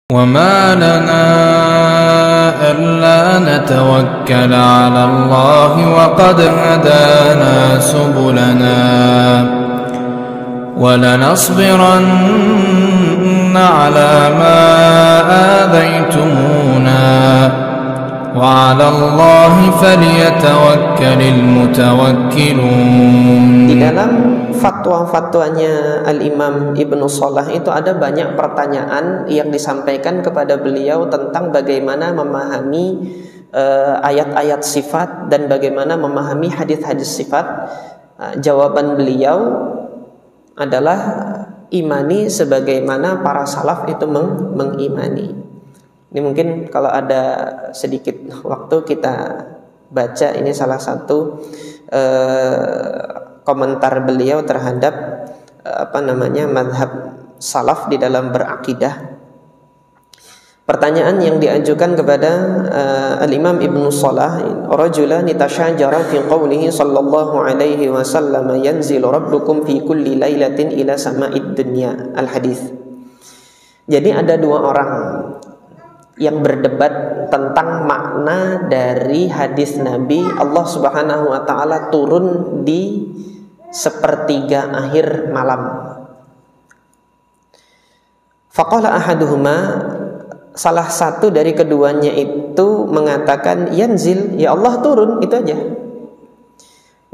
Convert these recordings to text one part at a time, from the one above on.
وما لنا ألا نتوكل على الله وقد هدانا سبلنا ولنصبرن على ما آذيتمونا وعلى الله فليتوكل المتوكلون. Di dalam fatwa-fatwanya Al-Imam Ibnu Shalah itu ada banyak pertanyaan yang disampaikan kepada beliau tentang bagaimana memahami ayat-ayat sifat dan bagaimana memahami hadis-hadis sifat. Jawaban beliau adalah imani sebagaimana para salaf itu mengimani. Ini mungkin kalau ada sedikit waktu kita baca ini salah satu komentar beliau terhadap mazhab salaf di dalam berakidah. Pertanyaan yang diajukan kepada Al-Imam Ibnu Shalah, rajulani tashajara fi qawlihi sallallahu alaihi wasallam yanzilu rabbukum fi kulli lailatin ila sama'id dunya, al-hadis. Jadi ada dua orang yang berdebat tentang makna dari hadis Nabi Allah Subhanahu wa taala turun di sepertiga akhir malam. Faqala ahaduhuma, salah satu dari keduanya itu mengatakan yanzil, ya Allah turun, itu aja.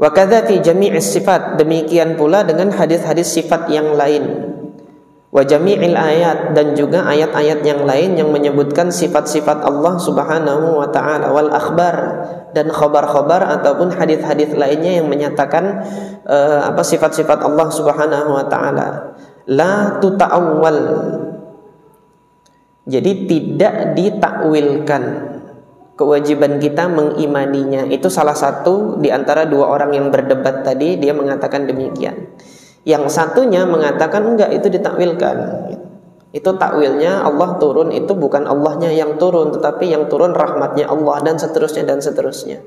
Wa kadza fi jami'is sifat, demikian pula dengan hadis-hadis sifat yang lain. Wa jami'il ayat, dan juga ayat-ayat yang lain yang menyebutkan sifat-sifat Allah Subhanahu wa taala, wal akhbar, dan khabar-khabar ataupun hadis-hadis lainnya yang menyatakan sifat-sifat Allah Subhanahu wa taala. La tuta'awwal, jadi tidak ditakwilkan. Kewajiban kita mengimaninya. Itu salah satu di antara dua orang yang berdebat tadi, dia mengatakan demikian. Yang satunya mengatakan enggak, itu ditakwilkan. Itu takwilnya Allah turun itu bukan Allahnya yang turun, tetapi yang turun rahmatnya Allah, dan seterusnya dan seterusnya.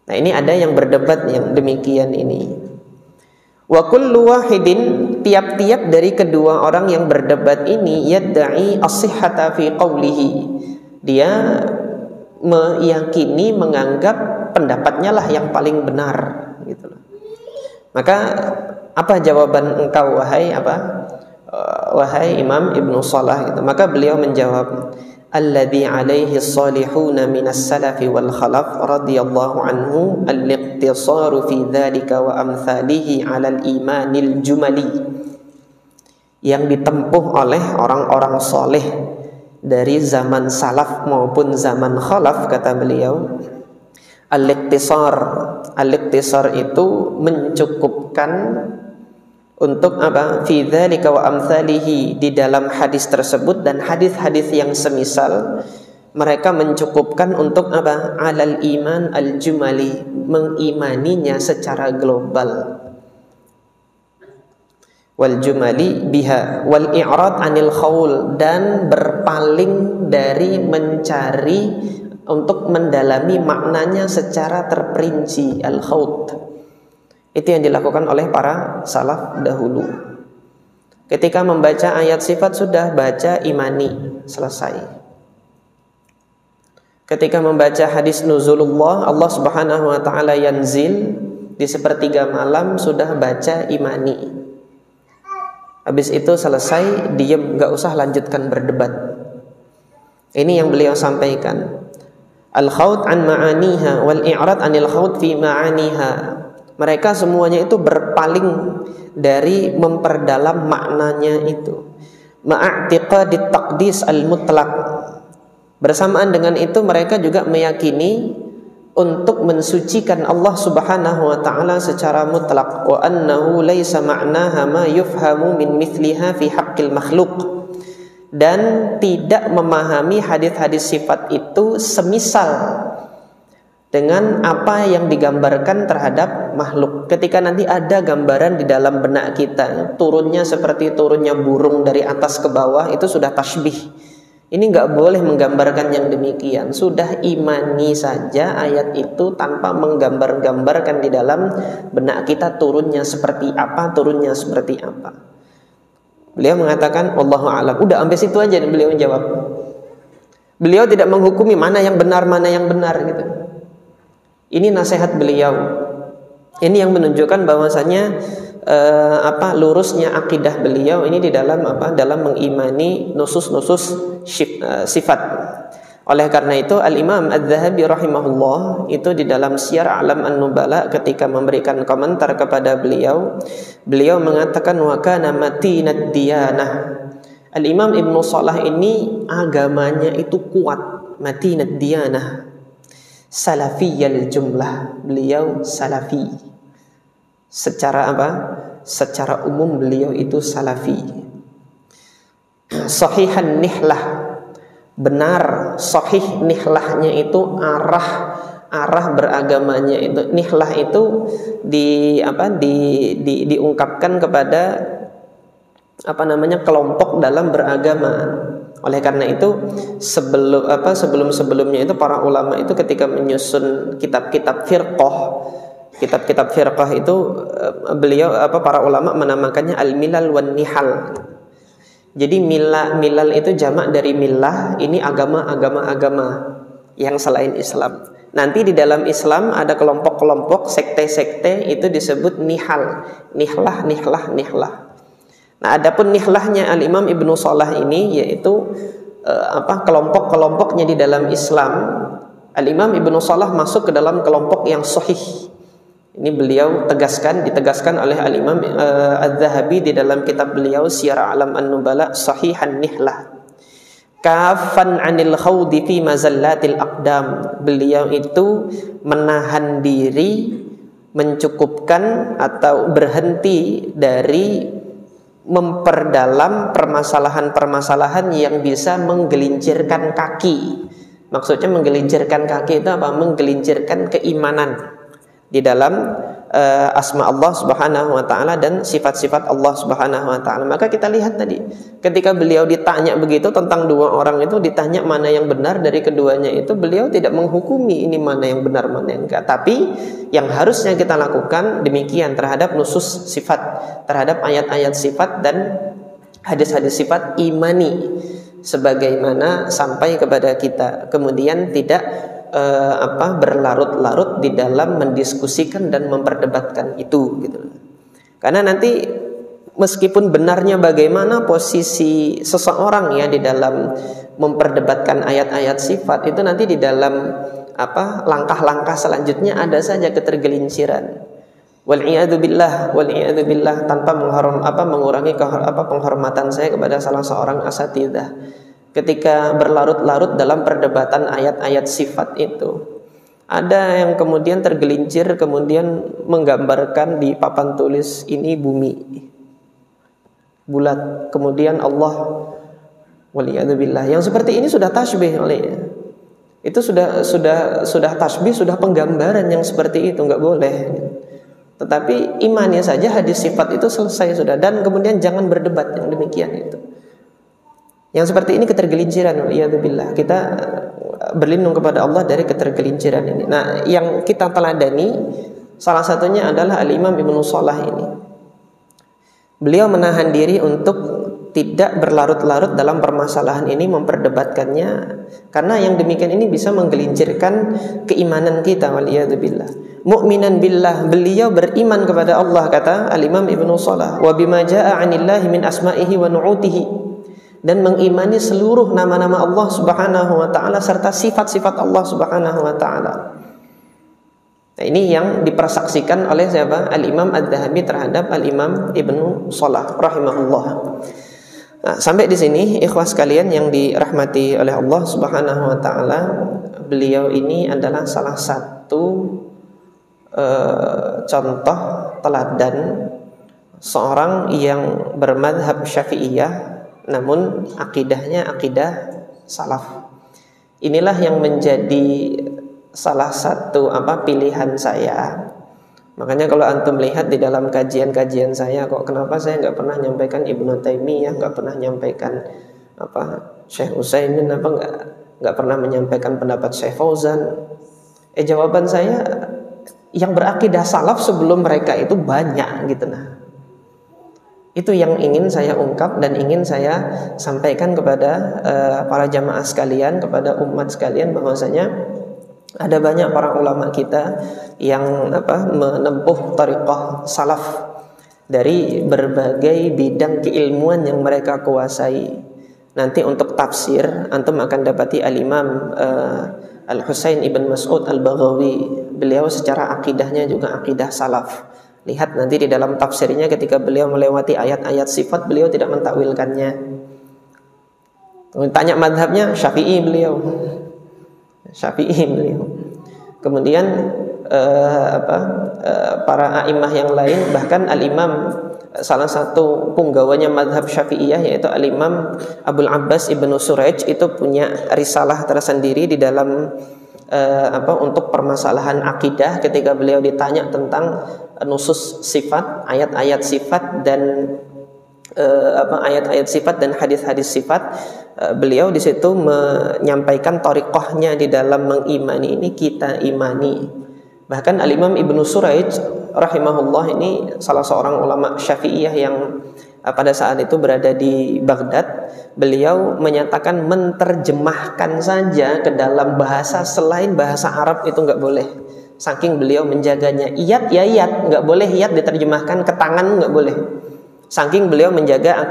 Nah, ini ada yang berdebat yang demikian ini. Wa kullu wahidin, tiap-tiap dari kedua orang yang berdebat ini yadda'i as-sihhata fi qawlihi, dia meyakini, menganggap pendapatnya lah yang paling benar gitu loh. Maka apa jawaban engkau wahai Imam Ibnu Shalah gitu? Maka beliau menjawab, alladzi alaihi salihuna minas salafi wal khalaf radhiyallahu anhu al-iqtisaru fi dzalika wa amsalihi 'alal imanil jumali, yang ditempuh oleh orang-orang soleh dari zaman salaf maupun zaman khalaf, kata beliau. Al-iqtisar itu mencukupkan untuk apa? Fi dzalika wa amsalihi, di dalam hadis tersebut dan hadis-hadis yang semisal, mereka mencukupkan untuk apa? Alal iman al-jumali, mengimaninya secara global. Wal jumali biha wal i'rad anil khaul, dan berpaling dari mencari untuk mendalami maknanya secara terperinci, al-khaut. Itu yang dilakukan oleh para salaf dahulu. Ketika membaca ayat sifat sudah baca imani, selesai. Ketika membaca hadis nuzulullah, Allah Subhanahu wa taala yanzil di sepertiga malam, sudah baca imani. Habis itu selesai, diam, enggak usah lanjutkan berdebat. Ini yang beliau sampaikan. Al-khaut an ma'aniha wal i'rad anil khaut fi ma'aniha. Mereka semuanya itu berpaling dari memperdalam maknanya itu. Ma'atiqadit taqdis al-mutlaq. Bersamaan dengan itu mereka juga meyakini untuk mensucikan Allah Subhanahu wa taala secara mutlak, wa annahu laisa ma'naha ma yufhamu min mithliha fi haqqil makhluq, dan tidak memahami hadis-hadis sifat itu semisal dengan apa yang digambarkan terhadap makhluk. Ketika nanti ada gambaran di dalam benak kita, turunnya seperti turunnya burung dari atas ke bawah, itu sudah tasbih. Ini nggak boleh menggambarkan yang demikian. Sudah imani saja ayat itu tanpa menggambar-gambarkan di dalam benak kita turunnya seperti apa, turunnya seperti apa. Beliau mengatakan wallahu a'lam. Udah sampai situ aja dan beliau menjawab. Beliau tidak menghukumi mana yang benar gitu. Ini nasihat beliau. Ini yang menunjukkan bahwasanya lurusnya akidah beliau ini di dalam dalam mengimani nusus-nusus sifat. Oleh karena itu Al-Imam Adz-Dzahabi rahimahullah itu di dalam Syiar A'lam An-Nubala ketika memberikan komentar kepada beliau mengatakan wa kana matinad diyanah. Al-Imam Ibnu Shalah ini agamanya itu kuat, matinad diyanah, salafiyal jumlah. Beliau salafi. Secara umum beliau itu salafi. Sahihan nihlah, benar sahih nihlahnya itu arah beragamanya itu. Nihlah itu diungkapkan kepada kelompok dalam beragama. Oleh karena itu sebelumnya itu para ulama itu ketika menyusun kitab-kitab firqah itu para ulama menamakannya al-milal wan nihal. Jadi milal itu jamak dari millah, ini agama yang selain Islam. Nanti di dalam Islam ada kelompok-kelompok, sekte-sekte itu disebut nihal, nihlah. Nah, adapun nihlahnya Al-Imam Ibnu Shalah ini yaitu kelompok-kelompoknya di dalam Islam. Al-Imam Ibnu Shalah masuk ke dalam kelompok yang sahih. Ini beliau ditegaskan oleh Al-Imam Adz-Dzahabi di dalam kitab beliau Syiar A'lam An-Nubala, sahihan nihlah. Kafan 'anil khawdi fi mazallatil aqdam. Beliau itu menahan diri, mencukupkan atau berhenti dari memperdalam permasalahan-permasalahan yang bisa menggelincirkan kaki. Maksudnya menggelincirkan kaki itu apa? Menggelincirkan keimanan di dalam asma Allah Subhanahu wa taala dan sifat-sifat Allah Subhanahu wa taala. Maka kita lihat tadi ketika beliau ditanya begitu tentang dua orang itu, ditanya mana yang benar dari keduanya itu, beliau tidak menghukumi ini mana yang benar mana yang enggak. Tapi yang harusnya kita lakukan demikian terhadap nusus sifat, terhadap ayat-ayat sifat dan hadis-hadis sifat, imani sebagaimana sampai kepada kita. Kemudian tidak berlarut-larut di dalam mendiskusikan dan memperdebatkan itu gitu. Karena nanti meskipun benarnya bagaimana posisi seseorang ya di dalam memperdebatkan ayat-ayat sifat itu, nanti di dalam langkah-langkah selanjutnya ada saja ketergelinciran. Wal'iyadu billah, tanpa mengurangi penghormatan saya kepada salah seorang asatidzah. Ketika berlarut-larut dalam perdebatan ayat-ayat sifat itu, ada yang kemudian tergelincir, kemudian menggambarkan di papan tulis ini bumi bulat, kemudian Allah, waliyadzubillah. Yang seperti ini sudah tasbih olehnya. Itu sudah tasbih, sudah penggambaran yang seperti itu, nggak boleh. Tetapi imannya saja hadis sifat itu selesai sudah, dan kemudian jangan berdebat yang demikian itu. Yang seperti ini ketergelinciran, waliyadzubillah. Kita berlindung kepada Allah dari ketergelinciran ini. Nah, yang kita teladani salah satunya adalah Al-Imam Ibnu Shalah ini. Beliau menahan diri untuk tidak berlarut-larut dalam permasalahan ini, memperdebatkannya, karena yang demikian ini bisa menggelincirkan keimanan kita, waliyadzubillah. Mu'minan billah, beliau beriman kepada Allah, kata Al-Imam Ibnu Shalah, wa bima jaa'a 'anillahi min asma'ihi wa nu'utihi, dan mengimani seluruh nama-nama Allah Subhanahu wa taala serta sifat-sifat Allah Subhanahu wa taala. Nah, ini yang dipersaksikan oleh siapa? Al-Imam Adz-Dzahabi terhadap Al-Imam Ibnu Shalah rahimahullah. Nah, sampai di sini ikhwas sekalian yang dirahmati oleh Allah Subhanahu wa taala, beliau ini adalah salah satu contoh teladan seorang yang bermadhab Syafi'iyah namun akidahnya akidah salaf. Inilah yang menjadi salah satu pilihan saya. Makanya kalau antum lihat di dalam kajian-kajian saya, kok kenapa saya nggak pernah nyampaikan Ibnu Taimiyah, nggak pernah nyampaikan Syekh Utsaimin, nggak pernah menyampaikan pendapat Syekh Fauzan. Jawaban saya, yang berakidah salaf sebelum mereka itu banyak gitu nah. Itu yang ingin saya ungkap dan ingin saya sampaikan kepada para jamaah sekalian, kepada umat sekalian, bahwasanya ada banyak para ulama kita yang menempuh thariqah salaf dari berbagai bidang keilmuan yang mereka kuasai. Nanti untuk tafsir antum akan dapati Al-Imam Al-Husain Ibn Mas'ud Al-Baghawi. Beliau secara akidahnya juga akidah salaf. Lihat nanti di dalam tafsirnya ketika beliau melewati ayat-ayat sifat, beliau tidak mentakwilkannya. Tanya madhabnya, Syafi'i beliau. Kemudian para a'imah yang lain, bahkan Al-Imam salah satu punggawanya madhab Syafi'iyah yaitu Al-Imam Abul Abbas Ibnu Suraij itu punya risalah tersendiri di dalam untuk permasalahan akidah. Ketika beliau ditanya tentang nusus sifat, ayat-ayat sifat dan ayat-ayat sifat dan hadis-hadis sifat, beliau di situ menyampaikan thariqahnya di dalam mengimani ini, kita imani. Bahkan Al-Imam Ibnu Suraij rahimahullah ini salah seorang ulama Syafi'iyah yang pada saat itu berada di Baghdad. Beliau menyatakan menterjemahkan saja ke dalam bahasa selain bahasa Arab itu nggak boleh. Saking beliau menjaganya. Iyat ya iyat, nggak boleh iyat diterjemahkan ke tangan, nggak boleh. Saking beliau menjaga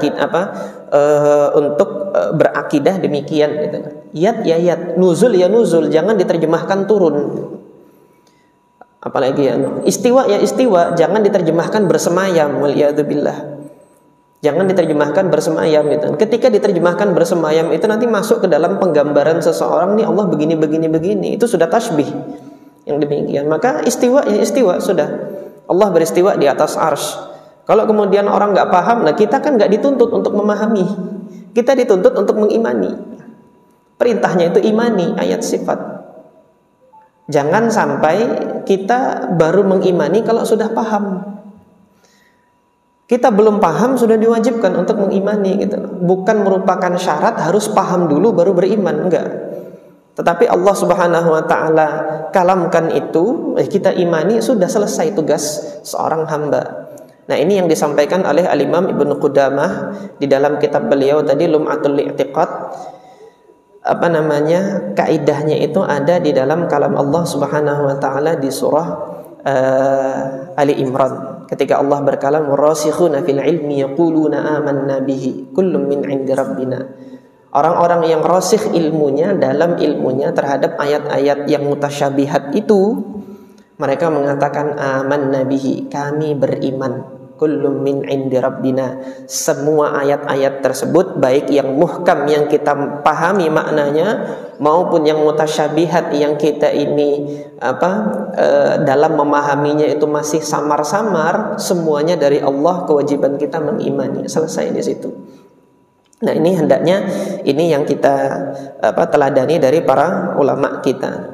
untuk berakidah demikian gitu. Iyat ya iyat, nuzul ya nuzul, jangan diterjemahkan turun. Apalagi istiwa ya istiwa, jangan diterjemahkan bersemayam, waliyadzubillah. Jangan diterjemahkan bersemayam itu. Ketika diterjemahkan bersemayam itu nanti masuk ke dalam penggambaran seseorang nih, Allah begini. Itu sudah tasbih yang demikian. Maka istiwa ya istiwa sudah. Allah beristiwa di atas arsy. Kalau kemudian orang nggak paham, nah kita kan nggak dituntut untuk memahami. Kita dituntut untuk mengimani. Perintahnya itu imani ayat sifat. Jangan sampai kita baru mengimani kalau sudah paham. Kita belum paham sudah diwajibkan untuk mengimani gitu. Bukan merupakan syarat harus paham dulu baru beriman, enggak. Tetapi Allah Subhanahu wa taala kalamkan itu, kita imani, sudah selesai tugas seorang hamba. Nah, ini yang disampaikan oleh Al-Imam Ibnu Qudamah di dalam kitab beliau tadi Lum'atul I'tiqad. Kaidahnya itu ada di dalam kalam Allah Subhanahu wa taala di surah Ali Imran. Ketika Allah berkalam, warasikhuna fil ilmi yaquluna amanna bihi kullun min 'indi rabbina. Orang-orang yang rasikh ilmunya, dalam ilmunya terhadap ayat-ayat yang mutasyabihat itu, mereka mengatakan amanna bihi, kami beriman. Kullun min 'indi rabbina. Semua ayat-ayat tersebut, baik yang muhkam yang kita pahami maknanya maupun yang mutasyabihat yang kita ini dalam memahaminya itu masih samar-samar, semuanya dari Allah, kewajiban kita mengimani. Selesai di situ. Nah, ini hendaknya ini yang kita teladani dari para ulama kita.